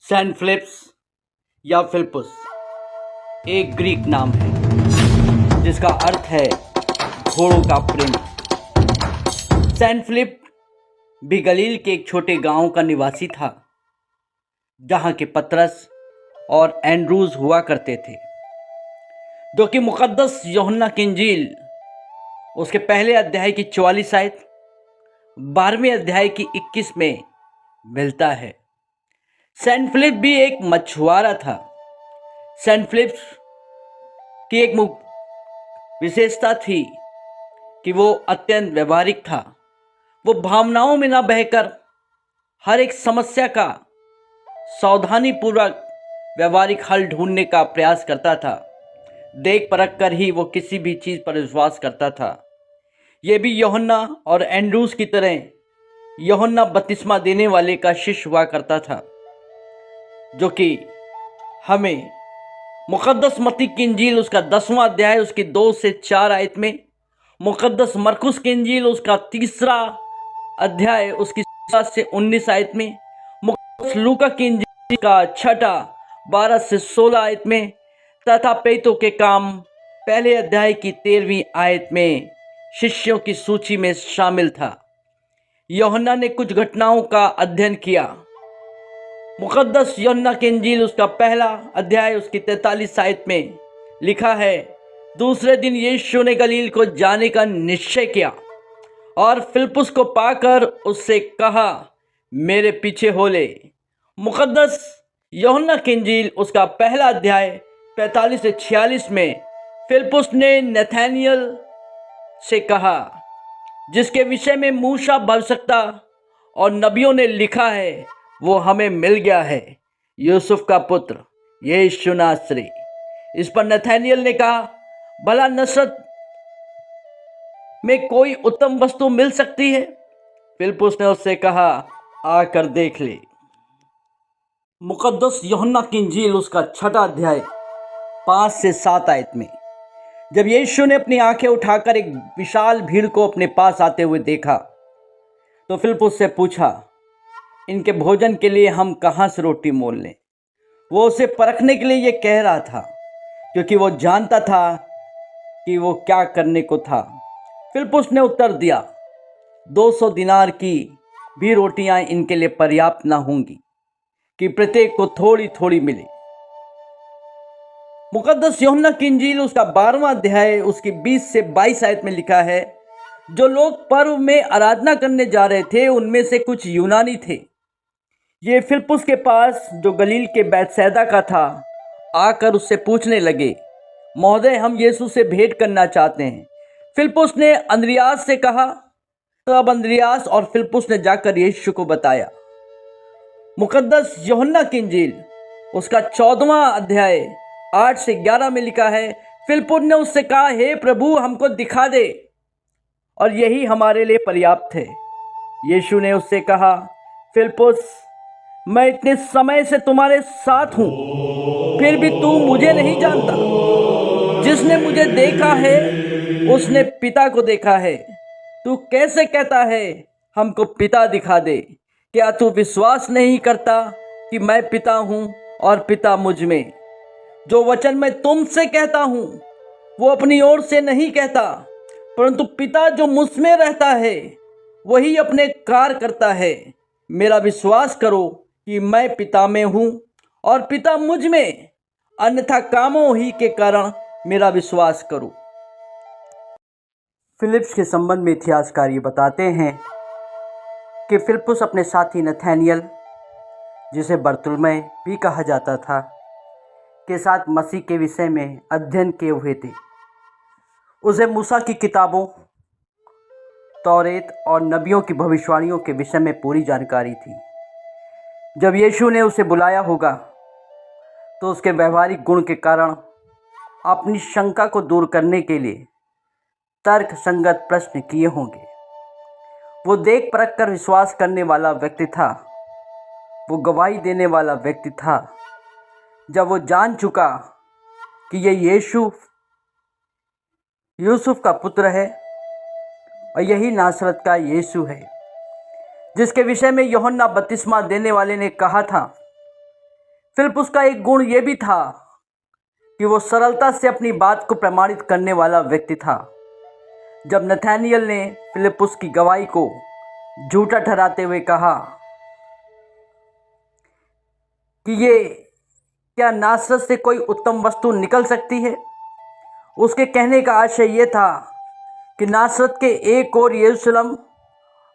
San Philips या फिलिपुस एक Greek नाम है जिसका अर्थ है घोड़ों का प्रेमी। सैन फिलिप भी गलील के एक छोटे गांव का निवासी था जहां के पतरस और एंड्रूज हुआ करते थे, जो कि मुकद्दस यूहन्ना की इंजील उसके पहले अध्याय की 44 आयत 12वें अध्याय की 21 में मिलता है। सेंट फिलिप भी एक मछुआरा था। सेंट फिलिप की एक विशेषता थी कि वो अत्यंत व्यवहारिक था। वो भावनाओं में न बहकर हर एक समस्या का सावधानीपूर्वक व्यवहारिक हल ढूंढने का प्रयास करता था। देख परख कर ही वो किसी भी चीज़ पर विश्वास करता था। ये भी यूहन्ना और एंड्रूस की तरह यूहन्ना बपतिस्मा देने वाले का शिष्य हुआ करता था, जो कि हमें मुकद्दस मत्ती की इंजील उसका 10वां अध्याय उसकी 2 से 4 आयत में, मुकद्दस मरकुस की इंजील उसका 3रा अध्याय उसकी 7 से 19 आयत में, मुकद्दस लूका की इंजील का 6 12 से 16 आयत में तथा पेतों के काम पहले अध्याय की 13वीं आयत में शिष्यों की सूची में शामिल था। यूहन्ना ने कुछ घटनाओं का अध्ययन किया। मुकद्दस यूहन्ना की इंजील उसका पहला अध्याय उसकी 43 आयत में लिखा है, दूसरे दिन यीशु ने गलील को जाने का निश्चय किया और फिलिपुस को पाकर उससे कहा, मेरे पीछे हो ले। मुकद्दस यूहन्ना की इंजील उसका पहला अध्याय 45 से 46 में फिलिपुस ने नथानियल से कहा, जिसके विषय में मूसा भविष्यवक्ता और नबियों ने लिखा है, वो हमें मिल गया है, यूसुफ का पुत्र यीशु नासरी। इस पर नथानियल ने कहा, भला नसरत में कोई उत्तम वस्तु मिल सकती है? फिलिपुस ने उससे कहा, आकर देख ले। मुकद्दस यूहन्ना की इंजील उसका 6 अध्याय 5 से 7 आयत में जब यीशु ने अपनी आंखें उठाकर एक विशाल भीड़ को अपने पास आते हुए देखा, तो फिलिपुस से पूछा, इनके भोजन के लिए हम कहाँ से रोटी मोल लें? वो उसे परखने के लिए ये कह रहा था, क्योंकि वो जानता था कि वो क्या करने को था। फिलिपुस ने उत्तर दिया, 200 दिनार की भी रोटियां इनके लिए पर्याप्त ना होंगी कि प्रत्येक को थोड़ी थोड़ी मिले। मुकद्दस यूहन्ना की इंजील उसका 12वां अध्याय उसकी 20 से 22 आयत में लिखा है, जो लोग पर्व में आराधना करने जा रहे थे उनमें से कुछ यूनानी थे। ये फिलिपुस के पास, जो गलील के बैतसैदा का था, आकर उससे पूछने लगे, महोदय, हम यीशु से भेंट करना चाहते हैं। फिलिपुस ने अंद्रियास से कहा। तब अंद्रियास और फिलिपुस ने जाकर यीशु को बताया। मुकद्दस यूहन्ना की इंजील उसका 14वां अध्याय 8 से 11 में लिखा है, फिलिपुस ने उससे कहा, हे प्रभु, हमको दिखा दे और यही हमारे लिए पर्याप्त है। यीशु ने उससे कहा, फिलिपुस, मैं इतने समय से तुम्हारे साथ हूं, फिर भी तू मुझे नहीं जानता। जिसने मुझे देखा है उसने पिता को देखा है। तू कैसे कहता है, हमको पिता दिखा दे? क्या तू विश्वास नहीं करता कि मैं पिता हूं और पिता मुझ में? जो वचन मैं तुमसे कहता हूं वो अपनी ओर से नहीं कहता, परंतु पिता जो मुझ में रहता है वही अपने कार्य करता है। मेरा विश्वास करो कि मैं पिता में हूं और पिता मुझ में, अन्यथा कामों ही के कारण मेरा विश्वास करो। फिलिप्स के संबंध में इतिहासकार ये बताते हैं कि फिलिपुस अपने साथी नथानियल, जिसे बरतुल्मै भी कहा जाता था, के साथ मसीह के विषय में अध्ययन किए हुए थे। उसे मूसा की किताबों, तौरेत और नबियों की भविष्यवाणियों के विषय में पूरी जानकारी थी। जब यीशु ने उसे बुलाया होगा तो उसके व्यवहारिक गुण के कारण अपनी शंका को दूर करने के लिए तर्क संगत प्रश्न किए होंगे। वो देख परख कर विश्वास करने वाला व्यक्ति था। वो गवाही देने वाला व्यक्ति था। जब वो जान चुका कि ये यूसुफ का पुत्र है और यही नासरत का यीशु है, जिसके विषय में यूहन्ना बपतिस्मा देने वाले ने कहा था फिलिप्पुस का एक गुण यह भी था कि वो सरलता से अपनी बात को प्रमाणित करने वाला व्यक्ति था। जब नथानियल ने फिलिप्पुस की गवाही को झूठा ठहराते हुए कहा कि ये क्या नासरत से कोई उत्तम वस्तु निकल सकती है, उसके कहने का आशय यह था कि नासरत के एक ओर यरूशलेम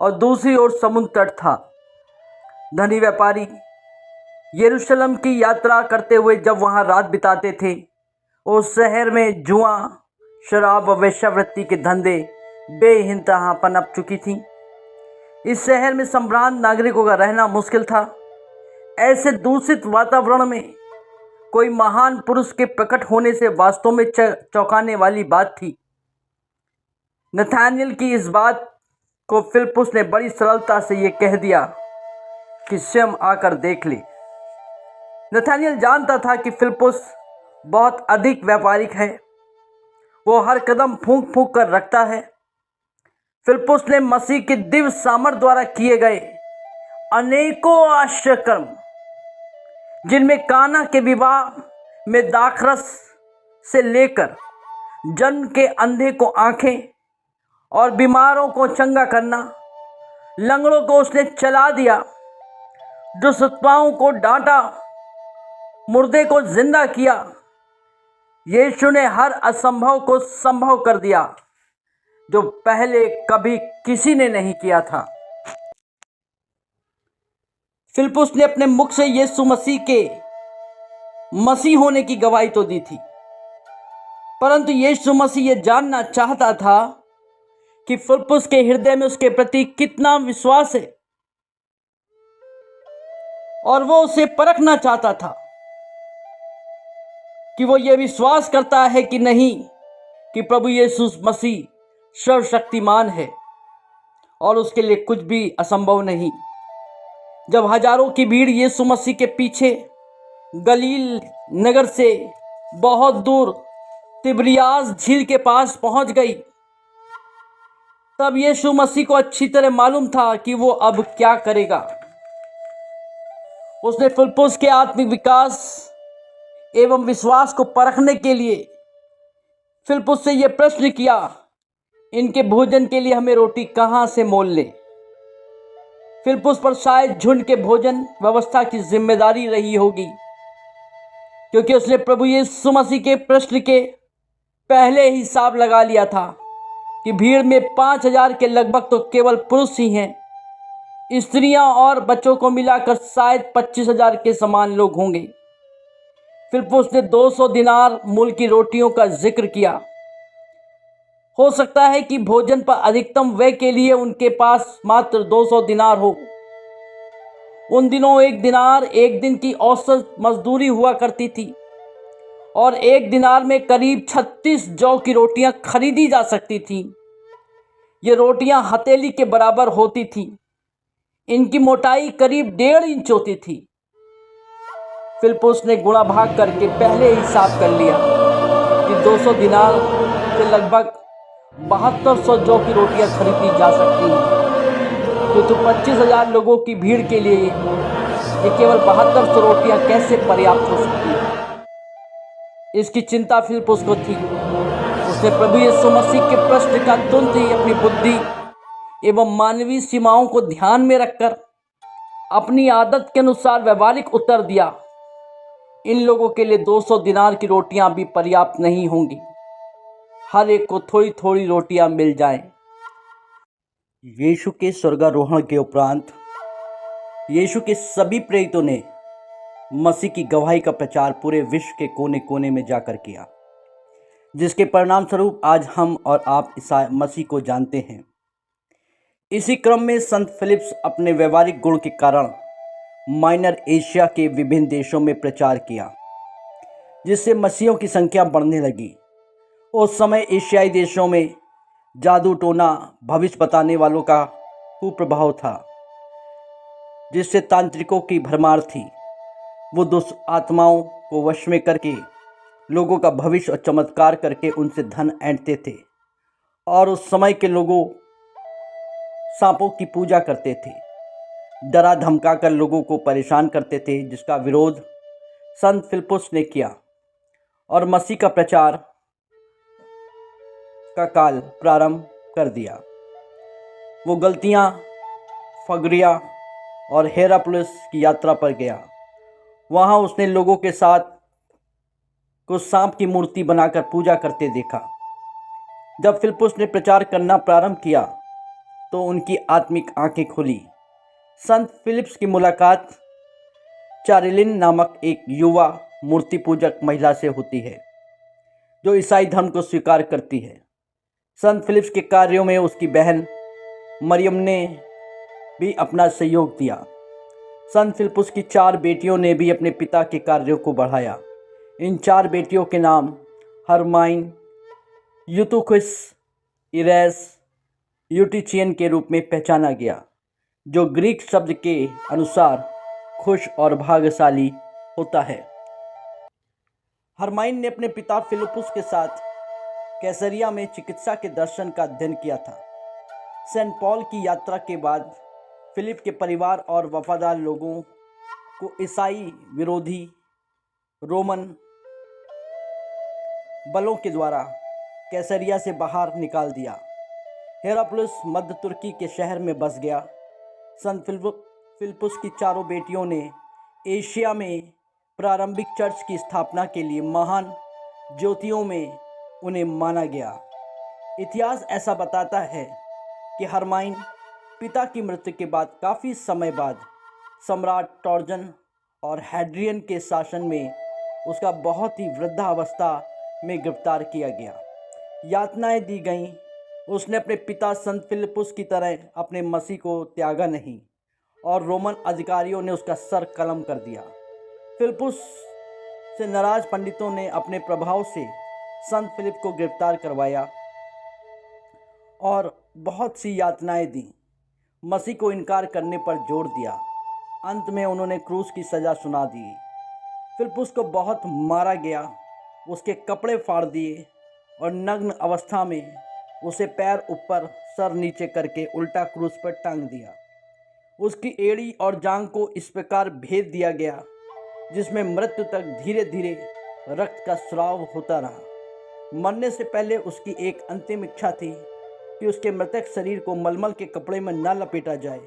और दूसरी ओर समुद्र तट था। धनी व्यापारी यरूशलेम की यात्रा करते हुए जब वहां रात बिताते थे, उस शहर में जुआ, शराब व वेश्यावृत्ति के धंधे बेइंतहा पनप चुकी थी। इस शहर में संभ्रांत नागरिकों का रहना मुश्किल था। ऐसे दूषित वातावरण में कोई महान पुरुष के प्रकट होने से वास्तव में चौंकाने वाली बात थी। नथानियल की इस बात को फिलिप्पुस ने बड़ी सरलता से ये कह दिया कि स्वयं आकर देख ले। नथानियल जानता था कि फिलिप्पुस बहुत अधिक व्यापारिक है, वो हर कदम फूंक फूंक कर रखता है। फिलिप्पुस ने मसीह के दिव्य सामर्थ द्वारा किए गए अनेकों आश्चर्यकर्म, जिनमें काना के विवाह में दाखरस से लेकर जन्म के अंधे को आंखें और बीमारों को चंगा करना, लंगड़ों को उसने चला दिया, दुष्टताओं को डांटा, मुर्दे को जिंदा किया। यीशु ने हर असंभव को संभव कर दिया, जो पहले कभी किसी ने नहीं किया था। फिलिप्पुस ने अपने मुख से यीशु मसीह के मसीह होने की गवाही तो दी थी, परंतु यीशु मसीह यह जानना चाहता था कि फिलिप्पुस के हृदय में उसके प्रति कितना विश्वास है, और वो उसे परखना चाहता था कि वो ये विश्वास करता है कि नहीं कि प्रभु यीशु मसीह सर्वशक्तिमान है और उसके लिए कुछ भी असंभव नहीं। जब हजारों की भीड़ यीशु मसीह के पीछे गलील नगर से बहुत दूर तिब्रियास झील के पास पहुंच गई, तब यीशु मसीह को अच्छी तरह मालूम था कि वो अब क्या करेगा। उसने फिलिप्पुस के आत्मिक विकास एवं विश्वास को परखने के लिए फिलिप्पुस से यह प्रश्न किया, इनके भोजन के लिए हमें रोटी कहाँ से मोल लें। फिलिप्पुस पर शायद झुंड के भोजन व्यवस्था की जिम्मेदारी रही होगी, क्योंकि उसने प्रभु यीशु मसीह के प्रश्न के पहले ही हिसाब लगा लिया था कि भीड़ में 5000 के लगभग तो केवल पुरुष ही हैं, स्त्रियां और बच्चों को मिलाकर शायद 25000 के समान लोग होंगे। फिलिप्पुस ने 200 दिनार मूल्य की रोटियों का जिक्र किया। हो सकता है कि भोजन पर अधिकतम व्यय के लिए उनके पास मात्र 200 दिनार हो। उन दिनों एक दिनार एक दिन की औसत मजदूरी हुआ करती थी, और एक दिनार में करीब 36 जौ की रोटियां खरीदी जा सकती थीं। ये रोटियां हथेली के बराबर होती थीं। इनकी मोटाई करीब 1.5 इंच होती थी। फिलिप्पुस ने गुणा भाग करके पहले ही हिसाब कर लिया कि 200 दिनार से लगभग 7200 जौ की रोटियां खरीदी जा सकती हैं। तो 25000 लोगों की भीड़ के लिए ये केवल 7200 रोटियां कैसे पर्याप्त हो सकती हैं? इसकी चिंता फिलिप्पुस को थी। उसने प्रभु यीशु मसीह के प्रश्न का तुरंत ही अपनी बुद्धि एवं मानवीय सीमाओं को ध्यान में रखकर अपनी आदत के अनुसार व्यवहारिक उत्तर दिया, इन लोगों के लिए 200 दिनार की रोटियां भी पर्याप्त नहीं होंगी। हर एक को थोड़ी थोड़ी रोटियां मिल जाएं। यीशु के स्वर्गारोहण के उपरांत यीशु के सभी प्रेरितों ने मसीह की गवाही का प्रचार पूरे विश्व के कोने कोने में जाकर किया, जिसके परिणाम स्वरूप आज हम और आप ईसा मसीह को जानते हैं। इसी क्रम में संत फिलिप्स अपने व्यवहारिक गुण के कारण माइनर एशिया के विभिन्न देशों में प्रचार किया, जिससे मसीहियों की संख्या बढ़ने लगी। उस समय एशियाई देशों में जादू टोना, भविष्य बताने वालों का कुप्रभाव था, जिससे तांत्रिकों की भरमार थी। वो दुष्ट आत्माओं को वश में करके लोगों का भविष्य और चमत्कार करके उनसे धन ऐंठते थे, और उस समय के लोगों सांपों की पूजा करते थे, डरा धमका कर लोगों को परेशान करते थे, जिसका विरोध संत फिलिप्पुस ने किया और मसीह का प्रचार का काल प्रारंभ कर दिया। वो गलतियाँ, फगरिया और हेरापुलिस की यात्रा पर गया। वहाँ उसने लोगों के साथ कुछ सांप की मूर्ति बनाकर पूजा करते देखा। जब फिलिप्पुस ने प्रचार करना प्रारंभ किया तो उनकी आत्मिक आंखें खुली। संत फिलिप्स की मुलाकात चारिलिन नामक एक युवा मूर्ति पूजक महिला से होती है जो ईसाई धर्म को स्वीकार करती है। संत फिलिप्स के कार्यों में उसकी बहन मरियम ने भी अपना सहयोग दिया। संत फिलिप्पुस की 4 बेटियों ने भी अपने पिता के कार्यों को बढ़ाया। इन 4 बेटियों के नाम हरमाइन, यूतुखुस, इरेस, यूटिचियन के रूप में पहचाना गया, जो ग्रीक शब्द के अनुसार खुश और भाग्यशाली होता है। हरमाइन ने अपने पिता फिलिप्पुस के साथ कैसरिया में चिकित्सा के दर्शन का अध्ययन किया था। सेंट पॉल की यात्रा के बाद फिलिप के परिवार और वफादार लोगों को ईसाई विरोधी रोमन बलों के द्वारा कैसरिया से बाहर निकाल दिया। हेरापुलिस मध्य तुर्की के शहर में बस गया। संत फिलिप्पुस की 4 बेटियों ने एशिया में प्रारंभिक चर्च की स्थापना के लिए महान ज्योतियों में उन्हें माना गया। इतिहास ऐसा बताता है कि हरमाइन पिता की मृत्यु के बाद काफ़ी समय बाद सम्राट टॉर्जन और हैड्रियन के शासन में उसका बहुत ही वृद्धावस्था में गिरफ्तार किया गया, यातनाएं दी गईं। उसने अपने पिता संत फिलिप्पुस की तरह अपने मसीह को त्यागा नहीं और रोमन अधिकारियों ने उसका सर कलम कर दिया। फिलिप्पुस से नाराज पंडितों ने अपने प्रभाव से संत फिलिप को गिरफ्तार करवाया और बहुत सी यातनाएं दी। मसीह को इनकार करने पर जोर दिया। अंत में उन्होंने क्रूस की सज़ा सुना दी। फिलिप्पुस को बहुत मारा गया, उसके कपड़े फाड़ दिए और नग्न अवस्था में उसे पैर ऊपर सर नीचे करके उल्टा क्रूस पर टांग दिया। उसकी एड़ी और जांघ को इस प्रकार भेद दिया गया जिसमें मृत्यु तक धीरे धीरे रक्त का स्राव होता रहा। मरने से पहले उसकी एक अंतिम इच्छा थी कि उसके मृतक शरीर को मलमल के कपड़े में न लपेटा जाए,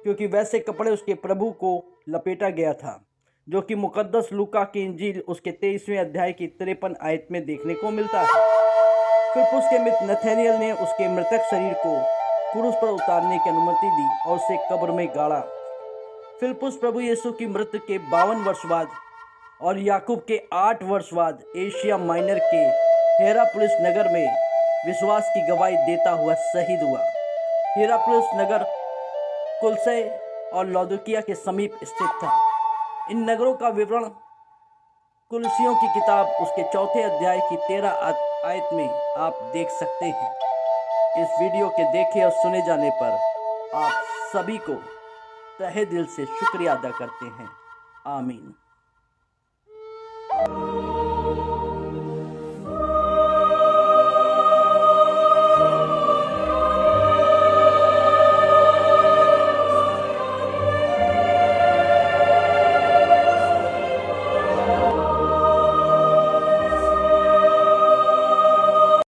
क्योंकि वैसे कपड़े उसके प्रभु को लपेटा गया था, जो कि मुकद्दस लूका की इंजील उसके 23वें अध्याय की 53 आयत में देखने को मिलता है। फिलिप्पुस के मित्र नथानिएल ने उसके मृतक शरीर को क्रूस पर उतारने की अनुमति दी और उसे कब्र में गाड़ा। फिलिप्पुस प्रभु यीशु की मृत्यु के 52 वर्ष बाद और याकूब के 8 वर्ष बाद एशिया माइनर के हेरापुलिस नगर में विश्वास की गवाही देता हुआ शहीद हुआ। हेरापुलिस नगर कुलसै और लौदुकिया के समीप स्थित था। इन नगरों का विवरण कुलसियों की किताब उसके 4 अध्याय की 13 आयत में आप देख सकते हैं। इस वीडियो के देखे और सुने जाने पर आप सभी को तहे दिल से शुक्रिया अदा करते हैं। आमीन।